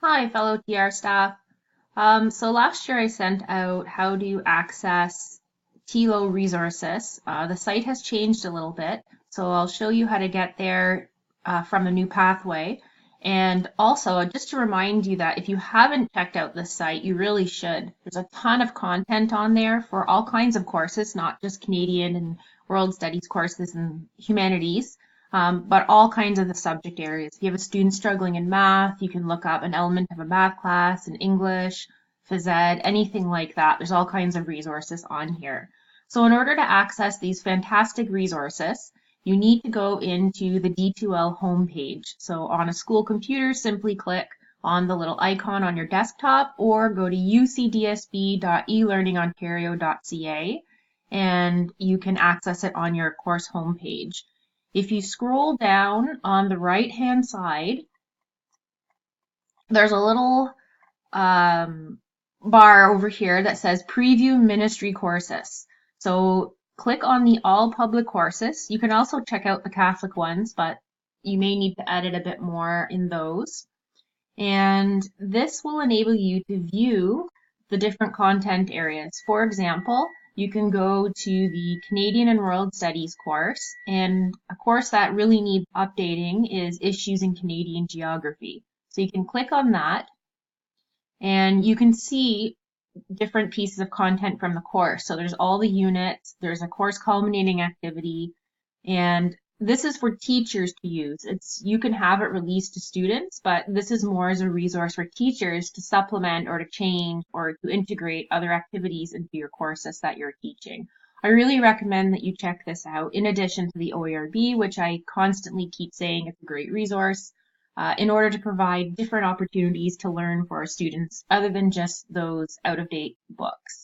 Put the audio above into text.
Hi, fellow TR staff. So last year I sent out how do you access TeLO resources. The site has changed a little bit, so I'll show you how to get there from the new pathway. And also, just to remind you that if you haven't checked out this site, you really should. There's a ton of content on there for all kinds of courses, not just Canadian and World Studies courses and humanities, but all kinds of the subject areas. If you have a student struggling in math, you can look up an element of a math class in English, phys ed, anything like that. There's all kinds of resources on here. So in order to access these fantastic resources, you need to go into the D2L homepage. So on a school computer, simply click on the little icon on your desktop or go to ucdsb.elearningontario.ca and you can access it on your course homepage. If you scroll down on the right-hand side, there's a little bar over here that says Preview Ministry Courses. So click on the All Public Courses. You can also check out the Catholic ones, but you may need to edit a bit more in those. And this will enable you to view the different content areas. For example, you can go to the Canadian and World Studies course, and a course that really needs updating is Issues in Canadian Geography. So you can click on that, and you can see different pieces of content from the course. So there's all the units, there's a course culminating activity, and this is for teachers to use. You can have it released to students, but this is more as a resource for teachers to supplement or to change or to integrate other activities into your courses that you're teaching. I really recommend that you check this out in addition to the OERB, which I constantly keep saying is a great resource in order to provide different opportunities to learn for our students other than just those out-of-date books.